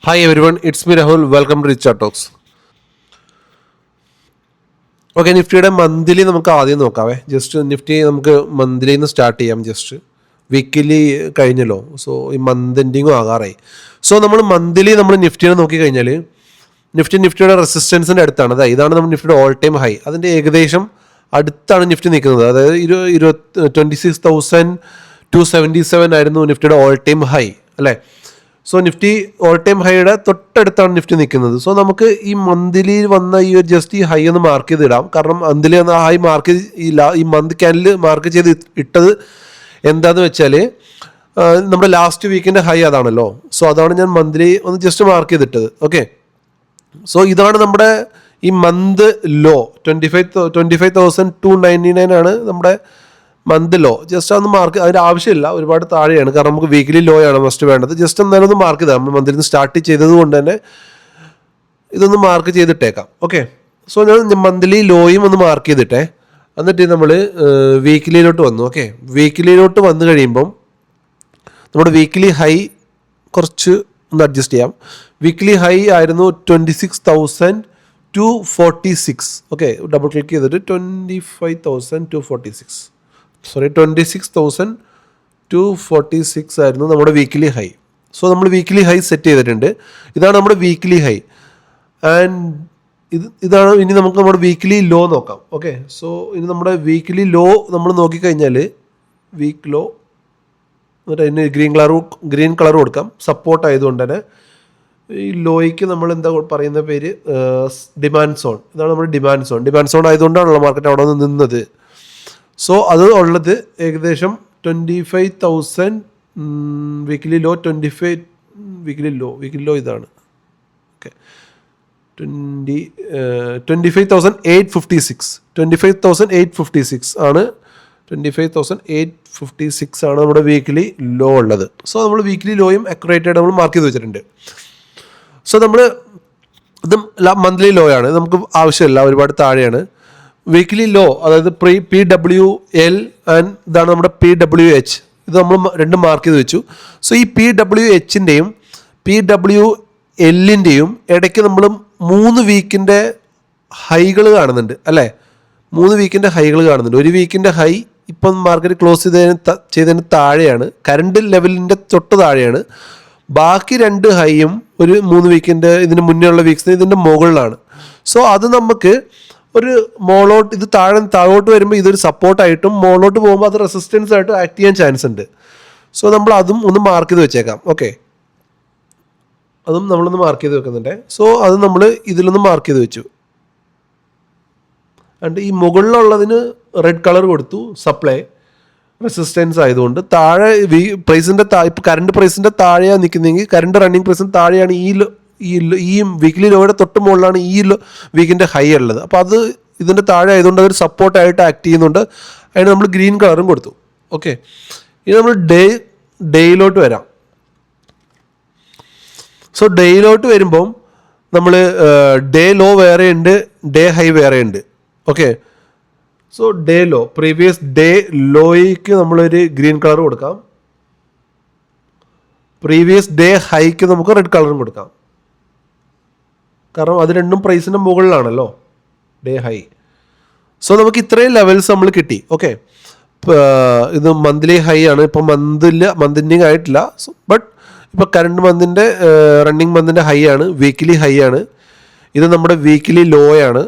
Hi everyone, it's me Rahul. Welcome to Richard Talks. Okay, നിഫ്റ്റിയുടെ monthly നമുക്ക് ആദ്യം നോക്കാവേ. ജസ്റ്റ് നിഫ്റ്റി നമുക്ക് മന്ത്ലിന്ന് സ്റ്റാർട്ട് ചെയ്യാം. ജസ്റ്റ് വീക്കിലി കഴിഞ്ഞല്ലോ, സോ ഈ മന്ത് എൻഡിങ്ങും ആകാറായി. സോ നമ്മൾ മന്ത്ലി നിഫ്റ്റിയെ നോക്കിക്കഴിഞ്ഞാൽ നിഫ്റ്റിയുടെ റെസിസ്റ്റൻസിൻ്റെ അടുത്താണ്. അതായത് ഇതാണ് നമ്മൾ നിഫ്റ്റിയുടെ ഓൾ ടൈം ഹൈ. അതിൻ്റെ ഏകദേശം അടുത്താണ് നിഫ്റ്റി നിൽക്കുന്നത്. അതായത് 26,277 ആയിരുന്നു നിഫ്റ്റിയുടെ ഓൾ ടൈം ഹൈ അല്ലേ. സോ നിഫ്റ്റി ഓൾ ടൈം ഹൈയുടെ തൊട്ടടുത്താണ് നിഫ്റ്റി നിൽക്കുന്നത്. സോ നമുക്ക് ഈ മന്ത്ലി വന്ന ഈ ഒരു ജസ്റ്റ് ഈ ഹൈ ഒന്ന് മാർക്ക് ചെയ്ത് ഇടാം. കാരണം മന്ത്ലി വന്ന ഹൈ മാർക്ക് ഈ മന്ത് ക്യാൻഡിൽ മാർക്ക് ചെയ്ത് ഇട്ടത് എന്താണെന്ന് വെച്ചാൽ നമ്മുടെ ലാസ്റ്റ് വീക്കിൻ്റെ ഹൈ അതാണല്ലോ. സോ അതാണ് ഞാൻ മന്ത്ലി ഒന്ന് ജസ്റ്റ് മാർക്ക് ചെയ്തിട്ടത്. ഓക്കെ, സോ ഇതാണ് നമ്മുടെ ഈ മന്ത് ലോ. 25,299 ആണ് നമ്മുടെ മന്ത് ലോ. ജസ്റ്റ് അതൊന്ന് മാർക്ക്, അതിൻ്റെ ആവശ്യമില്ല, ഒരുപാട് താഴെയാണ്. കാരണം നമുക്ക് വീക്കിലി ലോ ആണ് മസ്റ്റ് വേണ്ടത്. ജസ്റ്റ് എന്തായാലും ഒന്ന് മാർക്ക് ചെയ്താൽ നമ്മൾ മന്തിൽ നിന്ന് സ്റ്റാർട്ട് ചെയ്തത് കൊണ്ട് തന്നെ ഇതൊന്ന് മാർക്ക് ചെയ്തിട്ടേക്കാം. ഓക്കെ, സോ ഞാൻ മന്ത്ലി ലോയും ഒന്ന് മാർക്ക് ചെയ്തിട്ടേ, എന്നിട്ട് നമ്മൾ വീക്കിലിയിലോട്ട് വന്നു. ഓക്കെ, വീക്കിലിയിലോട്ട് വന്നു കഴിയുമ്പം നമ്മുടെ വീക്കിലി ഹൈ കുറച്ച് ഒന്ന് അഡ്ജസ്റ്റ് ചെയ്യാം. വീക്കിലി ഹൈ ആയിരുന്നു 26,246. ഓക്കെ, ഡബിൾ ക്ലിക്ക് ചെയ്തിട്ട് 26,246 ആയിരുന്നു നമ്മുടെ വീക്കിലി ഹൈ. സോ നമ്മൾ വീക്കിലി ഹൈ സെറ്റ് ചെയ്തിട്ടുണ്ട്. ഇതാണ് നമ്മുടെ വീക്കിലി ഹൈ. ആൻഡ് ഇതാണ് ഇനി നമുക്ക് നമ്മുടെ വീക്കിലി ലോ നോക്കാം. ഓക്കെ, സോ ഇനി നമ്മുടെ വീക്കിലി ലോ നമ്മൾ നോക്കിക്കഴിഞ്ഞാൽ വീക്ക് ലോ എന്നിട്ട് അതിന് ഗ്രീൻ കളർ കൊടുക്കാം. സപ്പോർട്ട് ആയതുകൊണ്ട് തന്നെ ഈ ലോയ്ക്ക് നമ്മൾ എന്താ പറയുന്ന പേര്, ഡിമാൻഡ് സോൺ. ഇതാണ് നമ്മുടെ ഡിമാൻഡ് സോൺ ആയതുകൊണ്ടാണല്ലോ മാർക്കറ്റ് അവിടെ നിന്ന് നിന്നത്. സോ അത് ഉള്ളത് ഏകദേശം 25,000 വീക്കിലി ലോ. 25 വീക്കിലി ലോ ഇതാണ്. ഓക്കെ, 25,856 ആണ്. 25,856 ആണ് നമ്മുടെ വീക്കിലി ലോ ഉള്ളത്. സോ നമ്മൾ വീക്കിലി ലോയും അക്യുറേറ്റ് ആയിട്ട് നമ്മൾ മാർക്ക് ചെയ്ത് വെച്ചിട്ടുണ്ട്. സോ നമ്മൾ ഇത് മന്ത്ലി ലോ ആണ്, നമുക്ക് ആവശ്യമില്ല, ഒരുപാട് താഴെയാണ്. വീക്കിലി ലോ അതായത് PWL ആൻഡ് ഇതാണ് നമ്മുടെ PWH. ഇത് നമ്മൾ രണ്ടും മാർക്ക് ചെയ്ത് വെച്ചു. സോ ഈ PWHൻ്റെയും PWLൻ്റെയും ഇടയ്ക്ക് നമ്മൾ 3 വീക്കിൻ്റെ ഹൈകൾ കാണുന്നുണ്ട് അല്ലേ. 3 വീക്കിൻ്റെ ഹൈകൾ കാണുന്നുണ്ട്. ഒരു വീക്കിൻ്റെ ഹൈ ഇപ്പം മാർക്കറ്റ് ക്ലോസ് ചെയ്തതിന് താഴെയാണ്, കറണ്ട് ലെവലിൻ്റെ തൊട്ട് താഴെയാണ്. ബാക്കി 2 ഹൈയും ഒരു 3 വീക്കിൻ്റെ ഇതിന് മുന്നേ ഉള്ള വീക്സിന് ഇതിൻ്റെ മുകളിലാണ്. സോ അത് നമുക്ക് ഒരു മോളോട്ട്, ഇത് താഴോട്ട് വരുമ്പോൾ ഇതൊരു സപ്പോർട്ടായിട്ടും മോളോട്ട് പോകുമ്പോൾ അത് റെസിസ്റ്റൻസ് ആയിട്ടും ആക്ട് ചെയ്യാൻ ചാൻസ് ഉണ്ട്. സോ നമ്മൾ അതും ഒന്ന് മാർക്ക് ചെയ്ത് വെച്ചേക്കാം. ഓക്കെ, അതും നമ്മളൊന്ന് മാർക്ക് ചെയ്ത് വെക്കുന്നുണ്ട്. സോ അത് നമ്മൾ ഇതിലൊന്ന് മാർക്ക് ചെയ്ത് വെച്ചു. ആൻഡ് ഈ മുകളിലുള്ളതിന് റെഡ് കളർ കൊടുത്തു, സപ്ലൈ റെസിസ്റ്റൻസ് ആയതുകൊണ്ട്. താഴെ പ്രൈസിൻ്റെ ഇപ്പോൾ കറണ്ട് പ്രൈസിൻ്റെ താഴെയാണ് നിൽക്കുന്നതെങ്കിൽ, കറണ്ട് റണ്ണിങ് പ്രൈസിന് താഴെയാണ് ഈ വീക്കിലി ലോയുടെ തൊട്ട് മുകളിലാണ് ഈ വീക്കിൻ്റെ ഹൈ ഉള്ളത്. അപ്പോൾ അത് ഇതിൻ്റെ താഴെ ആയതുകൊണ്ട് അതൊരു സപ്പോർട്ടായിട്ട് ആക്ട് ചെയ്യുന്നുണ്ട്. അതിന് നമ്മൾ ഗ്രീൻ കളറും കൊടുത്തു. ഓക്കെ, ഇനി നമ്മൾ ഡേയിലോട്ട് വരാം. സോ ഡേയിലോട്ട് വരുമ്പം നമ്മൾ ഡേ ലോ വേറെ ഉണ്ട്, ഡേ ഹൈ വേറെ ഉണ്ട്. Okay, so day low, previous day ലോയ്ക്ക് നമ്മളൊരു ഗ്രീൻ കളർ കൊടുക്കാം. പ്രീവിയസ് ഡേ ഹൈക്ക് നമുക്ക് റെഡ് കളറും കൊടുക്കാം. കാരണം അത് രണ്ടും പ്രൈസിൻ്റെ മുകളിലാണല്ലോ, ഡേ ഹൈ. സോ നമുക്ക് ഇത്രയും ലെവൽസ് നമ്മൾ കിട്ടി. ഓക്കെ, ഇത് മന്ത്ലി ഹൈ ആണ്. ഇപ്പം മന്തിൻ്റെ ആയിട്ടില്ല, ബട്ട് ഇപ്പോൾ കറണ്ട് മന്തിൻ്റെ റണ്ണിങ് മന്തിൻ്റെ ഹൈ ആണ്, വീക്കിലി ഹൈ ആണ്. ഇത് നമ്മുടെ വീക്കിലി ലോ ആണ്,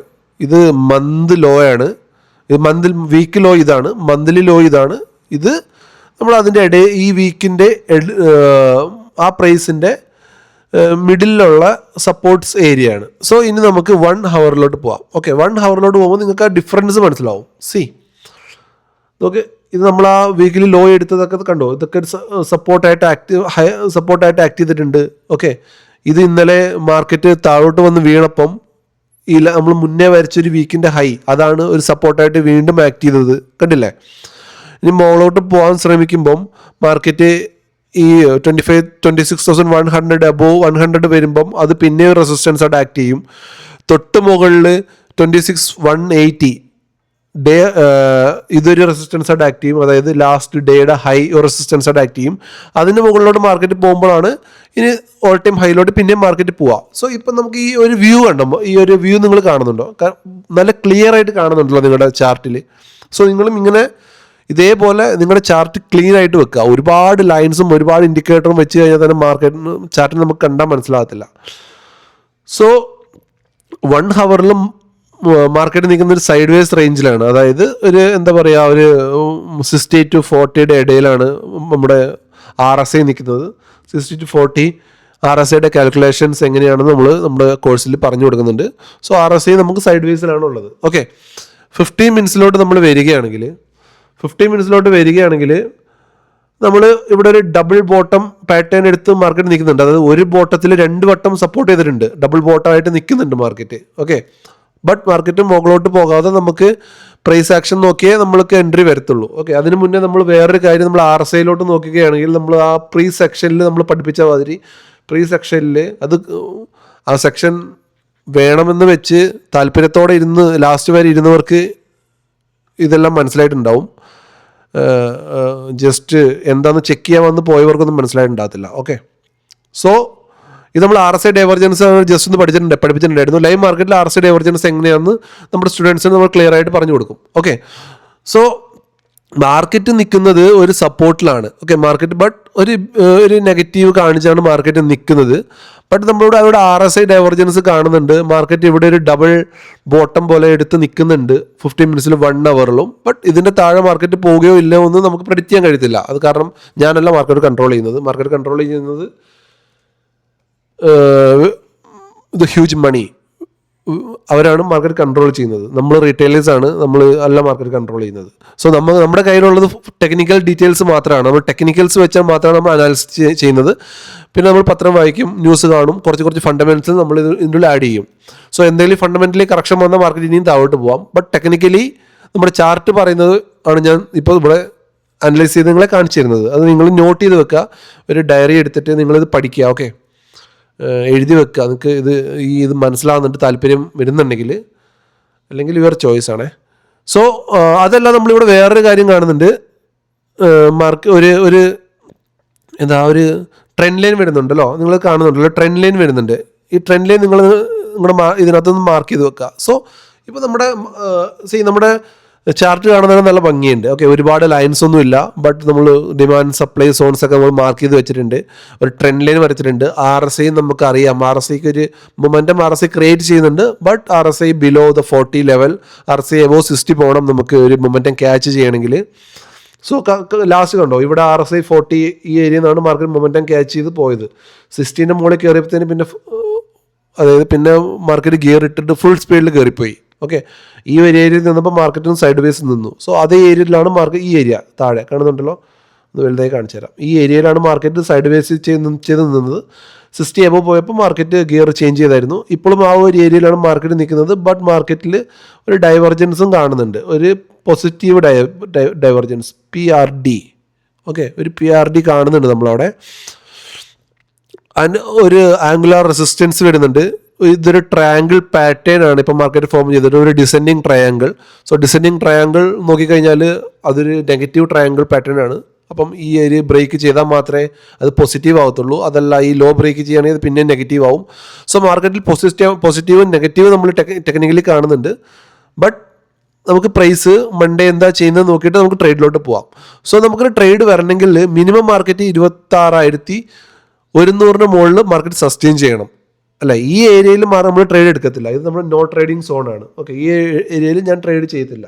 ഇത് മന്ത് ലോ ആണ്. ഇത് വീക്ക് ലോ ഇതാണ്, മന്ത്ലി ലോ ഇതാണ്. ഇത് നമ്മൾ അതിൻ്റെ ഇടയിൽ ഈ വീക്കിൻ്റെ ആ പ്രൈസിൻ്റെ മിഡിലുള്ള സപ്പോർട്ട്സ് ഏരിയ ആണ്. സോ ഇനി നമുക്ക് 1 ഹവറിലോട്ട് പോവാം. ഓക്കെ, 1 ഹവറിലോട്ട് പോകുമ്പോൾ നിങ്ങൾക്ക് ആ ഡിഫറൻസ് മനസ്സിലാവും. ഓക്കെ, ഇത് നമ്മൾ ആ വീക്കിലി ലോ എടുത്തതൊക്കെ കണ്ടോ, ഇതൊക്കെ സപ്പോർട്ടായിട്ട് ആക്ട് ചെയ്തിട്ടുണ്ട്. ഓക്കെ, ഇത് ഇന്നലെ മാർക്കറ്റ് താഴോട്ട് വന്ന് വീണപ്പം നമ്മൾ മുന്നേ വരച്ചൊരു വീക്കിൻ്റെ ഹൈ, അതാണ് ഒരു സപ്പോർട്ടായിട്ട് വീണ്ടും ആക്ട് ചെയ്തത്, കണ്ടില്ലേ. ഇനി മോളോട്ട് പോകാൻ ശ്രമിക്കുമ്പം മാർക്കറ്റ് ഈ 26,100 അബോവ് 100 വരുമ്പം അത് പിന്നെയും റെസിസ്റ്റൻസ് ആയിട്ട് ആക്ട് ചെയ്യും. തൊട്ട് മുകളിൽ 26,180 ഡേ ഇതൊരു റെസിസ്റ്റൻസ് ആയിട്ട് ആക്ട് ചെയ്യും, അതായത് ലാസ്റ്റ് ഡേയുടെ ഹൈ റെസിസ്റ്റൻസ് ആയിട്ട് ആക്ട് ചെയ്യും. അതിന് മുകളിലോട്ട് മാർക്കറ്റ് പോകുമ്പോഴാണ് ഇനി ഓൾ ടൈം ഹൈയിലോട്ട് പിന്നെയും മാർക്കറ്റ് പോവാം. സോ ഇപ്പം നമുക്ക് ഈ ഒരു വ്യൂ കണ്ടോ, ഈ ഒരു വ്യൂ നിങ്ങൾ കാണുന്നുണ്ടോ? നല്ല ക്ലിയർ ആയിട്ട് കാണുന്നുണ്ടല്ലോ നിങ്ങളുടെ ചാർട്ടിൽ. സോ നിങ്ങളും ഇങ്ങനെ ഇതേപോലെ നിങ്ങളുടെ ചാർട്ട് ക്ലീൻ ആയിട്ട് വെക്കുക. ഒരുപാട് ലൈൻസും ഒരുപാട് ഇൻഡിക്കേറ്ററും വെച്ച് കഴിഞ്ഞാൽ തന്നെ മാർക്കറ്റിന് ചാർട്ടിൽ നമുക്ക് കണ്ടാൽ മനസ്സിലാകത്തില്ല. സോ 1 ഹവറിലും മാർക്കറ്റ് നിൽക്കുന്ന ഒരു സൈഡ് വേസ് റേഞ്ചിലാണ്. അതായത് ഒരു എന്താ പറയുക, ഒരു 60 to 40 ഇടയിലാണ് നമ്മുടെ RSI നിൽക്കുന്നത്. 60 to 40 RSIയുടെ കാൽക്കുലേഷൻസ് എങ്ങനെയാണെന്ന് നമ്മൾ നമ്മുടെ കോഴ്സിൽ പറഞ്ഞു കൊടുക്കുന്നുണ്ട്. സോ RSI നമുക്ക് സൈഡ് വേസിലാണ് ഉള്ളത്. ഓക്കെ, 15 മിനിറ്റ്സിലോട്ട് നമ്മൾ വരികയാണെങ്കിൽ നമ്മൾ ഇവിടെ ഒരു ഡബിൾ ബോട്ടം പാറ്റേൺ എടുത്ത് മാർക്കറ്റ് നിൽക്കുന്നുണ്ട്. അതായത് ഒരു ബോട്ടത്തിൽ 2 വട്ടം സപ്പോർട്ട് ചെയ്തിട്ടുണ്ട്, ഡബിൾ ബോട്ടമായിട്ട് നിൽക്കുന്നുണ്ട് മാർക്കറ്റ്. ഓക്കെ, ബട്ട് മാർക്കറ്റ് മുകളിലോട്ട് പോകാതെ നമുക്ക് പ്രൈസ് ആക്ഷൻ നോക്കിയേ നമ്മൾക്ക് എൻട്രി വരത്തുള്ളൂ. ഓക്കെ, അതിന് മുന്നേ നമ്മൾ വേറൊരു കാര്യം, നമ്മൾ RSIയിലോട്ട് നോക്കുകയാണെങ്കിൽ നമ്മൾ ആ പ്രീ സെക്ഷനിൽ നമ്മൾ പഠിപ്പിച്ച മാതിരി പ്രീ സെക്ഷനിൽ ആ സെക്ഷൻ വേണമെന്ന് വെച്ച് താല്പര്യത്തോടെ ഇരുന്ന് ലാസ്റ്റ് വരെ ഇരുന്നവർക്ക് ഇതെല്ലാം മനസ്സിലായിട്ടുണ്ടാവും. ജസ്റ്റ് എന്താണെന്ന് ചെക്ക് ചെയ്യാൻ വന്ന് പോയവർക്കൊന്നും മനസ്സിലായിട്ടുണ്ടാകത്തില്ല. ഓക്കെ, സോ ഇത് നമ്മൾ RSI ഡൈവർജൻസ് ജസ്റ്റ് ഒന്ന് പഠിപ്പിച്ചിട്ടുണ്ടായിരുന്നു. ലൈവ് മാർക്കറ്റിൽ RSI ഡൈവർജൻസ് എങ്ങനെയാണെന്ന് നമ്മുടെ സ്റ്റുഡൻസിന് നമ്മൾ ക്ലിയർ ആയിട്ട് പറഞ്ഞു കൊടുക്കും. ഓക്കെ, സോ മാർക്കറ്റ് നിൽക്കുന്നത് ഒരു സപ്പോർട്ടിലാണ്. ഓക്കെ, മാർക്കറ്റ് ബട്ട് ഒരു നെഗറ്റീവ് കാണിച്ചാണ് മാർക്കറ്റ് നിൽക്കുന്നത്. ബട്ട് നമ്മളിവിടെ അവിടെ RSI ഡൈവർജൻസ് കാണുന്നുണ്ട്. മാർക്കറ്റ് ഇവിടെ ഒരു ഡബിൾ ബോട്ടം പോലെ എടുത്ത് നിൽക്കുന്നുണ്ട് 15 മിനിറ്റ്സിൽ 1 ഹവറിലും. ബട്ട് ഇതിൻ്റെ താഴെ മാർക്കറ്റ് പോവുകയോ ഇല്ലയോ എന്ന് നമുക്ക് പ്രെഡിക്റ്റ് ചെയ്യാൻ കഴിയത്തില്ല. അത് കാരണം ഞാനല്ല മാർക്കറ്റ് കൺട്രോൾ ചെയ്യുന്നത് ദ ഹ്യൂജ് മണി അവരാണ് മാർക്കറ്റ് കൺട്രോൾ ചെയ്യുന്നത്. നമ്മൾ റീറ്റെയിലേഴ്സ് ആണ്, നമ്മൾ അല്ല മാർക്കറ്റ് കൺട്രോൾ ചെയ്യുന്നത്. സോ നമ്മുടെ കയ്യിലുള്ളത് ടെക്നിക്കൽ ഡീറ്റെയിൽസ് മാത്രമാണ്. നമ്മൾ ടെക്നിക്കൽസ് വെച്ചാൽ മാത്രമാണ് നമ്മൾ അനാലിസിസ് ചെയ്യുന്നത്. പിന്നെ നമ്മൾ പത്രം വായിക്കും, ന്യൂസ് കാണും, കുറച്ച് ഫണ്ടമെന്റൽസ് നമ്മൾ ഇതിൻ്റെ ആഡ് ചെയ്യും. സോ എന്തെങ്കിലും ഫണ്ടമെന്റലി കറക്ഷൻ വന്നാൽ മാർക്കറ്റ് ഇനിയും താഴോട്ട് പോകാം. ബട്ട് ടെക്നിക്കലി നമ്മുടെ ചാർട്ട് പറയുന്നത് ആണ് ഞാൻ ഇപ്പോൾ ഇവിടെ അനലൈസ് ചെയ്ത് നിങ്ങളെ കാണിച്ചു തരുന്നത്. അത് നിങ്ങൾ നോട്ട് ചെയ്ത് വെക്കുക, ഒരു ഡയറി എടുത്തിട്ട് നിങ്ങളിത് പഠിക്കുക. ഓക്കെ, എഴുതി വെക്കുക. നിങ്ങൾക്ക് ഇത് മനസ്സിലാവുന്നുണ്ട്, താല്പര്യം വരുന്നുണ്ടെങ്കിൽ, അല്ലെങ്കിൽ യുവർ ചോയ്സ് ആണേ. സോ അതല്ല, നമ്മളിവിടെ വേറൊരു കാര്യം കാണുന്നുണ്ട്. ഒരു ട്രെൻഡ് ലൈൻ വരുന്നുണ്ടല്ലോ, നിങ്ങൾ കാണുന്നുണ്ടല്ലോ, ട്രെൻഡ് ലൈൻ വരുന്നുണ്ട്. ഈ ട്രെൻഡ് ലൈൻ നിങ്ങളുടെ ഇതിനകത്തൊന്ന് മാർക്ക് ചെയ്ത് വെക്കുക. സോ ഇപ്പോൾ നമ്മുടെ ചാർട്ട് കാണുന്നതിന് നല്ല ഭംഗിയുണ്ട്. ഓക്കെ, ഒരുപാട് ലൈൻസ് ഒന്നും ഇല്ല. ബട്ട് നമ്മൾ ഡിമാൻഡ് സപ്ലൈ സോൺസ് ഒക്കെ നമ്മൾ മാർക്ക് ചെയ്ത് വെച്ചിട്ടുണ്ട്. ഒരു ട്രെൻഡ് ലൈൻ വരച്ചിട്ടുണ്ട്. RSI നമുക്ക് അറിയാം, RSIക്ക് ഒരു മൊമെൻറ്റം RSI ക്രിയേറ്റ് ചെയ്യുന്നുണ്ട്. But RSI below the 40 level, RSI above 60 പോകണം നമുക്ക് ഒരു മൊമെൻറ്റം ക്യാച്ച് ചെയ്യണമെങ്കിൽ. സോ ലാസ്റ്റ് കണ്ടോ, ഇവിടെ RSI 40 ഈ ഏരിയയിൽ നിന്നാണ് മാർക്കറ്റ് മൊമെൻറ്റം ക്യാച്ച് ചെയ്ത് പോയത്. 60ൻ്റെ മുകളിൽ കയറിയപ്പോഴത്തേന് പിന്നെ മാർക്കറ്റ് ഗിയർ ഇട്ടിട്ട് ഫുൾ സ്പീഡിൽ കയറിപ്പോയി. ഓക്കെ, ഈ ഒരു ഏരിയയിൽ നിന്നപ്പോൾ മാർക്കറ്റിന് സൈഡ് വേസ് നിന്നു. സോ അതേ ഏരിയയിലാണ് മാർക്കറ്റ്, ഈ ഏരിയ താഴെ കാണുന്നുണ്ടല്ലോ, ഒന്ന് വലുതായി കാണിച്ചു തരാം. ഈ ഏരിയയിലാണ് മാർക്കറ്റ് സൈഡ് വേസ് ചെയ്ത് നിന്നത്. 60 എബോ പോയപ്പോൾ മാർക്കറ്റ് ഗിയർ ചേഞ്ച് ചെയ്തായിരുന്നു. ഇപ്പോഴും ആ ഒരു ഏരിയയിലാണ് മാർക്കറ്റ് നിൽക്കുന്നത്. ബട്ട് മാർക്കറ്റിൽ ഒരു ഡൈവർജൻസും കാണുന്നുണ്ട്, ഒരു പോസിറ്റീവ് ഡൈവർജൻസ് PRD. ഓക്കെ, ഒരു PRD കാണുന്നുണ്ട് നമ്മളവിടെ. ഒരു ആംഗുലാർ റെസിസ്റ്റൻസ് വരുന്നുണ്ട്. ഇതൊരു ട്രയാങ്കിൾ പാറ്റേൺ ആണ് ഇപ്പോൾ മാർക്കറ്റ് ഫോം ചെയ്തിട്ട്, ഒരു descending triangle. So descending triangle നോക്കിക്കഴിഞ്ഞാൽ അതൊരു നെഗറ്റീവ് ട്രയാങ്കിൾ പാറ്റേൺ ആണ്. അപ്പം ഈ ഏരിയ ബ്രേക്ക് ചെയ്താൽ മാത്രമേ അത് പോസിറ്റീവ് ആവത്തുള്ളൂ. അതല്ല, ഈ ലോ ബ്രേക്ക് ചെയ്യുകയാണെങ്കിൽ പിന്നെ നെഗറ്റീവ് ആവും. സോ മാർക്കറ്റിൽ പോസിറ്റീവും നെഗറ്റീവും നമ്മൾ ടെക്നിക്കലി കാണുന്നുണ്ട്. ബട്ട് നമുക്ക് പ്രൈസ് മൺഡേ എന്താ ചെയ്യുന്നത് നോക്കിയിട്ട് നമുക്ക് ട്രേഡിലോട്ട് പോവാം. സോ നമുക്കൊരു ട്രേഡ് വരണമെങ്കിൽ മിനിമം മാർക്കറ്റ് 26,100 മുകളിൽ മാർക്കറ്റ് സസ്റ്റെയിൻ ചെയ്യണം. അല്ല, ഈ ഏരിയയിൽ നമ്മൾ ട്രേഡ് എടുക്കത്തില്ല. ഇത് നമ്മുടെ നോ ട്രേഡിംഗ് സോൺ ആണ്. ഓക്കെ, ഈ ഏരിയയിൽ ഞാൻ ട്രേഡ് ചെയ്യത്തില്ല.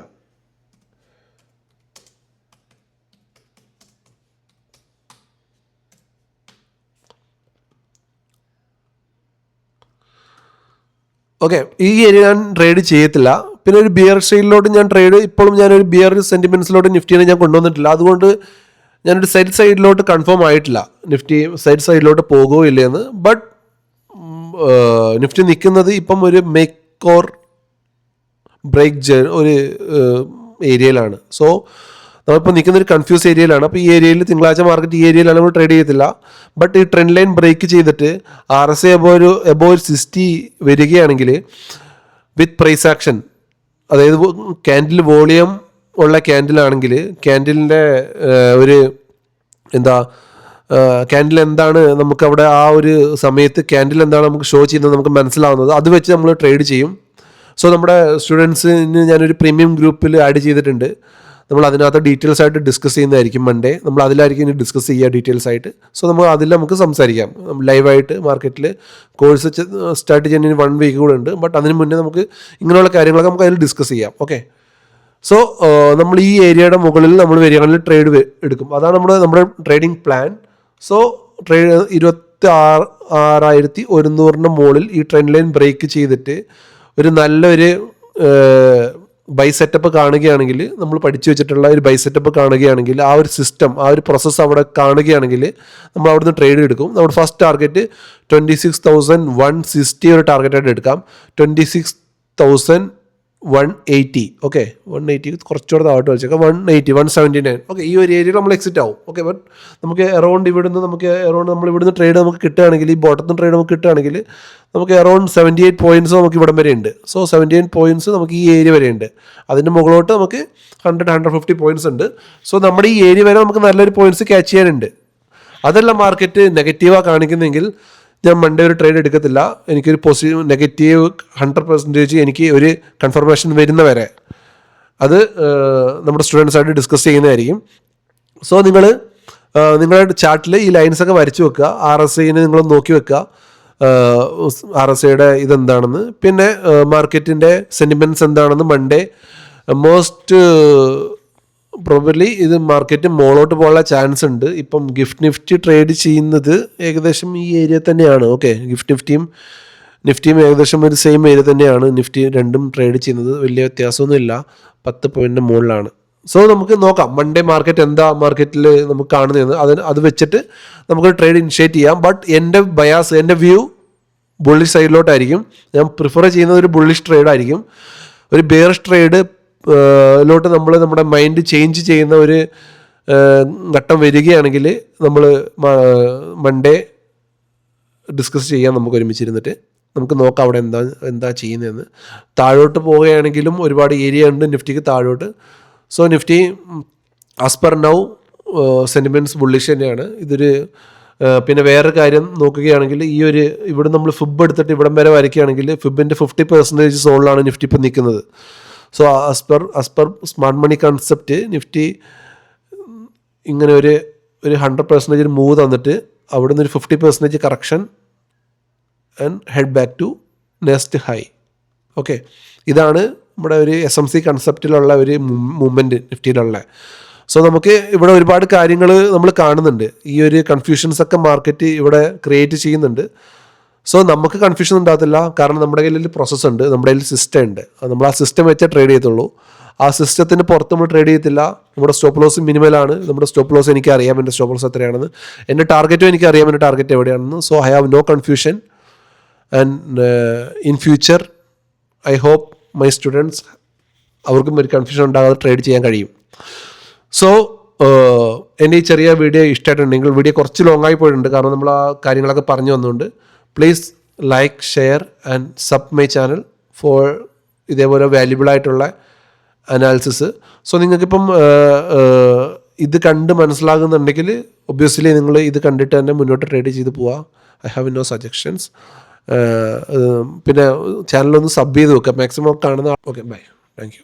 ഓക്കെ, ഈ ഏരിയ ഞാൻ ട്രേഡ് ചെയ്യത്തില്ല. പിന്നെ ഒരു ബിയർ സ്റ്റൈലിലോട്ട് ഞാൻ ഇപ്പോഴും ഞാനൊരു ബിയർ സെന്റിമെന്റ്സിലോട്ട് നിഫ്റ്റിനെ ഞാൻ കൊണ്ടുവന്നിട്ടില്ല. അതുകൊണ്ട് ഞാനൊരു സൈഡിലോട്ട് കൺഫേം ആയിട്ടില്ല നിഫ്റ്റി സൈഡിലോട്ട് പോകുമോ ഇല്ലയെന്ന്. ബട്ട് നിഫ്റ്റി നിൽക്കുന്നത് ഇപ്പം ഒരു മേക്ക് ഓർ ബ്രേക്ക് ഒരു ഏരിയയിലാണ്. സോ നമ്മളിപ്പോൾ നിൽക്കുന്ന ഒരു കൺഫ്യൂസ് ഏരിയയിലാണ്. അപ്പോൾ ഈ ഏരിയയിൽ തിങ്കളാഴ്ച മാർക്കറ്റ് ഈ ഏരിയയിലാണ് നമ്മൾ ട്രേഡ് ചെയ്യത്തില്ല. ബട്ട് ഈ ട്രെൻഡ് ലൈൻ ബ്രേക്ക് ചെയ്തിട്ട് RSI എബോ ഒരു 60 വരികയാണെങ്കിൽ വിത്ത് പ്രൈസ് ആക്ഷൻ, അതായത് ക്യാൻഡിൽ വോളിയം ഉള്ള ക്യാൻഡിലാണെങ്കിൽ ക്യാൻഡിലിൻ്റെ ഒരു എന്താ ക്യാൻഡിൽ എന്താണ് നമുക്കവിടെ ആ ഒരു സമയത്ത് ക്യാൻഡിൽ എന്താണ് നമുക്ക് ഷോ ചെയ്യുന്നത് നമുക്ക് മനസ്സിലാവുന്നത്, അത് വെച്ച് നമ്മൾ ട്രേഡ് ചെയ്യും. സോ നമ്മുടെ സ്റ്റുഡൻസിന് ഞാനൊരു പ്രീമിയം ഗ്രൂപ്പിൽ ആഡ് ചെയ്തിട്ടുണ്ട്. നമ്മൾ അതിനകത്ത് ഡീറ്റെയിൽസ് ആയിട്ട് ഡിസ്കസ് ചെയ്യുന്നതായിരിക്കും മൺഡേ. നമ്മൾ അതിലായിരിക്കും ഇനി ഡിസ്കസ് ചെയ്യുക ഡീറ്റെയിൽസ് ആയിട്ട്. സോ നമ്മൾ അതിൽ നമുക്ക് സംസാരിക്കാം ലൈവായിട്ട്. മാർക്കറ്റിൽ കോഴ്സ് സ്റ്റാർട്ട് ചെയ്യുന്നതിന് 1 വീക്ക് കൂടെ ഉണ്ട്. ബട്ട് അതിന് മുന്നേ നമുക്ക് ഇങ്ങനെയുള്ള കാര്യങ്ങളൊക്കെ നമുക്ക് അതിൽ ഡിസ്കസ് ചെയ്യാം. ഓക്കെ. സോ നമ്മൾ ഈ ഏരിയയുടെ മുകളിൽ നമ്മൾ വരികയാണെങ്കിൽ ട്രേഡ് എടുക്കും. അതാണ് നമ്മുടെ ട്രേഡിംഗ് പ്ലാൻ. സോ ട്രേഡ് 26,100 മുകളിൽ ഈ ട്രെൻഡ് ലൈൻ ബ്രേക്ക് ചെയ്തിട്ട് ഒരു നല്ലൊരു ബൈ സെറ്റപ്പ് കാണുകയാണെങ്കിൽ, നമ്മൾ പഠിച്ചു വെച്ചിട്ടുള്ള ഒരു ബൈ സെറ്റപ്പ് കാണുകയാണെങ്കിൽ, ആ ഒരു സിസ്റ്റം, ആ ഒരു പ്രോസസ്സ് അവിടെ കാണുകയാണെങ്കിൽ നമ്മൾ അവിടുന്ന് ട്രേഡ് എടുക്കും. നമ്മുടെ ഫസ്റ്റ് ടാർഗറ്റ് 26,160 ഒരു ടാർഗറ്റായിട്ട് എടുക്കാം. 26,180. ഓക്കെ, 180 കുറച്ചുകൂടെ താഴോട്ട് കളിച്ചേക്കാം. 180, 179. ഓക്കെ, ഈ ഒരു ഏരിയയിൽ നമ്മൾ എക്സിറ്റ് ആവും. ഓക്കെ, ബട്ട് നമുക്ക് അറൗണ്ട് നമ്മൾ ഇവിടുന്ന് ട്രേഡ് നമുക്ക് കിട്ടുകയാണെങ്കിൽ, ഈ ബോട്ടത്തിൽ ട്രേഡ് നമുക്ക് കിട്ടുകയാണെങ്കിൽ നമുക്ക് അറൗണ്ട് 78 പോയിൻറ്റ്സ് നമുക്ക് ഇവിടം വരെ ഉണ്ട്. സോ 78 പോയിൻറ്റ്സ് നമുക്ക് ഈ ഏരിയ വരെ ഉണ്ട്. അതിൻ്റെ മുകളിലോട്ട് നമുക്ക് 100-150 പോയിൻറ്റ്സ് ഉണ്ട്. സോ നമ്മുടെ ഈ ഏരിയ വരെ നമുക്ക് നല്ലൊരു പോയിൻറ്റ്സ് ക്യാച്ച് ചെയ്യാനുണ്ട്. അതല്ല മാർക്കറ്റ് നെഗറ്റീവാണ് കാണിക്കുന്നെങ്കിൽ ഞാൻ മൺഡേ ഒരു ട്രേഡ് എടുക്കത്തില്ല. എനിക്കൊരു നെഗറ്റീവ് 100% എനിക്ക് ഒരു കൺഫർമേഷൻ വരുന്നവരെ അത് നമ്മുടെ സ്റ്റുഡൻസായിട്ട് ഡിസ്കസ് ചെയ്യുന്നതായിരിക്കും. സോ നിങ്ങളുടെ ചാർട്ടിൽ ഈ ലൈൻസൊക്കെ വരച്ച് വെക്കുക. RSIനെ നിങ്ങൾ നോക്കി വെക്കുക, RSIയുടെ ഇതെന്താണെന്ന്. പിന്നെ മാർക്കറ്റിൻ്റെ സെൻറ്റിമെൻറ്റ്സ് എന്താണെന്ന് മൺഡേ മോസ്റ്റ് പ്രോബബ്ലി ഇത് മാർക്കറ്റ് മോളോട്ട് പോകാനുള്ള ചാൻസ് ഉണ്ട്. ഇപ്പം ഗിഫ്റ്റ് നിഫ്റ്റി ട്രേഡ് ചെയ്യുന്നത് ഏകദേശം ഈ ഏരിയ തന്നെയാണ്. ഓക്കെ, ഗിഫ്റ്റ് നിഫ്റ്റിയും ഏകദേശം ഒരു സെയിം ഏരിയ തന്നെയാണ്. നിഫ്റ്റി രണ്ടും ട്രേഡ് ചെയ്യുന്നത് വലിയ വ്യത്യാസമൊന്നുമില്ല, 10 പോയിൻറ്റിന് മുകളിലാണ്. സോ നമുക്ക് നോക്കാം മൺഡേ മാർക്കറ്റ് എന്താ മാർക്കറ്റിൽ നമുക്ക് കാണുന്നതെന്ന്. അത് വെച്ചിട്ട് നമുക്ക് ട്രേഡ് ഇനിഷ്യേറ്റ് ചെയ്യാം. ബട്ട് എൻ്റെ വ്യൂ ബുള്ളിഷ് സൈഡിലോട്ടായിരിക്കും. ഞാൻ പ്രിഫർ ചെയ്യുന്നത് ഒരു ബുള്ളിഷ് ട്രേഡായിരിക്കും. ഒരു ബെയറിഷ് ട്രേഡ് ലോട്ട് നമ്മുടെ മൈൻഡ് ചേഞ്ച് ചെയ്യുന്ന ഒരു ഘട്ടം വരികയാണെങ്കിൽ നമ്മൾ മൺഡേ ഡിസ്കസ് ചെയ്യാം. നമുക്ക് ഒരുമിച്ചിരുന്നിട്ട് നമുക്ക് നോക്കാം അവിടെ എന്താ ചെയ്യുന്നതെന്ന്. താഴോട്ട് പോവുകയാണെങ്കിലും ഒരുപാട് ഏരിയ ഉണ്ട് നിഫ്റ്റിക്ക് താഴോട്ട്. So Nifty as per now sentiments bullish തന്നെയാണ്. പിന്നെ വേറൊരു കാര്യം നോക്കുകയാണെങ്കിൽ ഇവിടെ നമ്മൾ ഫിബ് എടുത്തിട്ട് ഇവിടം വരെ വരയ്ക്കുകയാണെങ്കിൽ ഫിബിൻ്റെ 50% സോണിലാണ് നിഫ്റ്റി ഇപ്പം നിൽക്കുന്നത്. So as per smart money concept Nifty ഇങ്ങനെ ഒരു 100% മൂവ് തന്നിട്ട് അവിടെ നിന്ന് ഒരു 50% correction and head back to next high. Okay, ഇതാണ് നമ്മുടെ ഒരു SMC കൺസെപ്റ്റിലുള്ള ഒരു മൂവ്മെൻറ്റ് നിഫ്റ്റിയിലുള്ള. സോ നമുക്ക് ഇവിടെ ഒരുപാട് കാര്യങ്ങൾ നമ്മൾ കാണുന്നുണ്ട്. ഈ ഒരു കൺഫ്യൂഷൻസൊക്കെ മാർക്കറ്റ് ഇവിടെ ക്രിയേറ്റ് ചെയ്യുന്നുണ്ട്. സോ നമുക്ക് കൺഫ്യൂഷൻ ഉണ്ടാകത്തില്ല, കാരണം നമ്മുടെ കയ്യിൽ പ്രോസസ്സ് ഉണ്ട്, നമ്മുടെ കയ്യിൽ സിസ്റ്റം ഉണ്ട്. നമ്മൾ ആ സിസ്റ്റം വെച്ചേ ട്രേഡ് ചെയ്യത്തുള്ളൂ. ആ സിസ്റ്റത്തിന് പുറത്ത് നമ്മൾ ട്രേഡ് ചെയ്യത്തില്ല. നമ്മുടെ സ്റ്റോപ്പ് ലോസ് മിനിമലാണ്. നമ്മുടെ സ്റ്റോപ്പ് ലോസ് എനിക്കറിയാം, എൻ്റെ സ്റ്റോപ്പ് ലോസ് എത്രയാണെന്ന്. എൻ്റെ ടാർഗറ്റും എനിക്കറിയാം, എൻ്റെ ടാർഗറ്റ് എവിടെയാണെന്ന്. So I have no confusion. And in future I hope my students അവർക്കും ഒരു കൺഫ്യൂഷൻ ഉണ്ടാകാതെ ട്രേഡ് ചെയ്യാൻ കഴിയും. സോ എൻ്റെ ഈ ചെറിയ വീഡിയോ ഇഷ്ടമായിട്ടുണ്ടെങ്കിൽ, വീഡിയോ കുറച്ച് ലോങ് ആയി പോയിട്ടുണ്ട് കാരണം നമ്മൾ ആ കാര്യങ്ങളൊക്കെ പറഞ്ഞു വന്നുകൊണ്ട്, please like, share and sub my channel for ഇതേപോലെ വാല്യുബിൾ ആയിട്ടുള്ള അനാലിസിസ്. സോ നിങ്ങൾക്കിപ്പം ഇത് കണ്ട് മനസ്സിലാകുന്നുണ്ടെങ്കിൽ ഒബ്വിയസ്ലി നിങ്ങൾ ഇത് കണ്ടിട്ട് തന്നെ മുന്നോട്ട് ട്രേഡ് ചെയ്ത് പോവുക. I have no suggestions. പിന്നെ ചാനലൊന്ന് സബ് ചെയ്ത് വെക്കുക മാക്സിമം കാണുന്ന. Okay, bye, thank U.